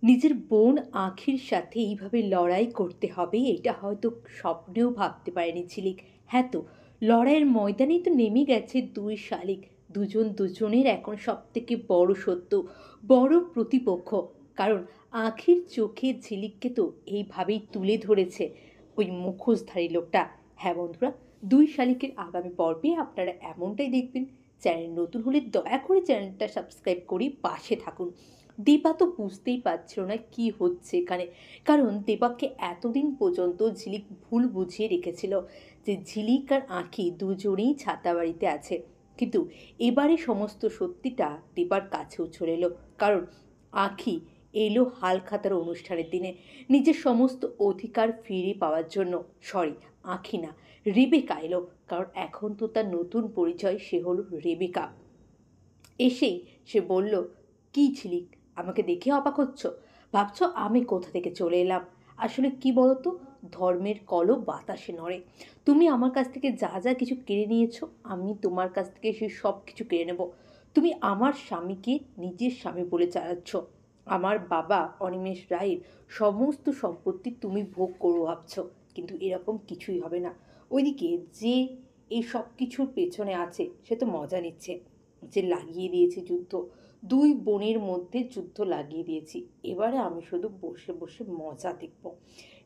নিজের বোন আখির সাথে এইভাবে লড়াই করতে হবে এটা হয়তো স্বপ্নেও ভাবতে পারেনি ঝিলিক। হ্যাঁ তো, লড়াইয়ের ময়দানেই তো নেমে গেছে দুই শালিক। দুজন দুজনের এখন সবথেকে বড় শত্রু, বড় প্রতিপক্ষ। কারণ আখির চোখে ঝিলিককে তো এইভাবেই তুলে ধরেছে ওই মুখোশধারী লোকটা। হ্যাঁ বন্ধুরা, দুই শালিকের আগামী পর্বে আপনারা এমনটাই দেখবেন। চ্যানেল নতুন হলে দয়া করে চ্যানেলটা সাবস্ক্রাইব করে পাশে থাকুন। দীপা তো বুঝতেই পারছিল না কি হচ্ছে এখানে। কারণ দীপাকে এতদিন পর্যন্ত ঝিলিক ভুল বুঝিয়ে রেখেছিল যে ঝিলিক আর আঁখি দুজনেই ছাতা বাড়িতে আছে। কিন্তু এবারে সমস্ত সত্যিটা দীপার কাছেও চলে এলো। কারণ আঁখি এলো হালখাতার অনুষ্ঠানের দিনে নিজের সমস্ত অধিকার ফিরে পাওয়ার জন্য। সরি, আঁখি না, রেবেকা এলো। কারণ এখন তো তার নতুন পরিচয়, সে হলো রেবেকা। এসেই সে বলল, কী ঝিলিক, আমাকে দেখে অবাক হচ্ছ? ভাবছো আমি কোথা থেকে চলে এলাম? আসলে কি বলো তো, ধর্মের কলও বাতাসে নড়ে। তুমি আমার কাছ থেকে যা যা কিছু কেড়ে নিয়েছো, আমি তোমার কাছ থেকে সে সব কিছু কেড়ে নেব। তুমি আমার স্বামীকে নিজের স্বামী বলে চালাচ্ছ। আমার বাবা অনিমেষ রায়ের সমস্ত সম্পত্তি তুমি ভোগ করো ভাবছ, কিন্তু এরকম কিছুই হবে না। ওইদিকে যে এই সব কিছুর পেছনে আছে সে তো মজা নিচ্ছে, যে লাগিয়ে দিয়েছি যুদ্ধ। দুই বোনের মধ্যে যুদ্ধ লাগিয়ে দিয়েছি। এবারে আমি শুধু বসে বসে মজা দেখব।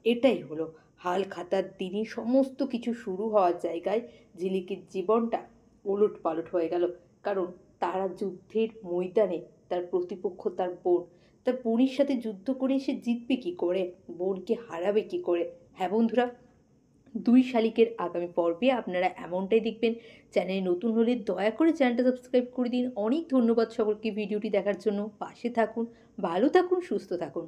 এটাই হলো হাল খাতার দিনই সমস্ত কিছু শুরু হওয়ার জায়গায় ঝিলিকের জীবনটা ওলট পালট হয়ে গেল। কারণ তারা যুদ্ধের ময়দানে তার প্রতিপক্ষ তার বোন। তার বোনের সাথে যুদ্ধ করে সে জিতবে কী করে, বোনকে হারাবে কী করে? হ্যাঁ বন্ধুরা, দুই শালিকের আগামী পর্বে আপনারা এমনটাই দেখবেন। চ্যানেলে নতুন হলে দয়া করে চ্যানেলটা সাবস্ক্রাইব করে দিন। অনেক ধন্যবাদ সকলকে ভিডিওটি দেখার জন্য। পাশে থাকুন, ভালো থাকুন, সুস্থ থাকুন।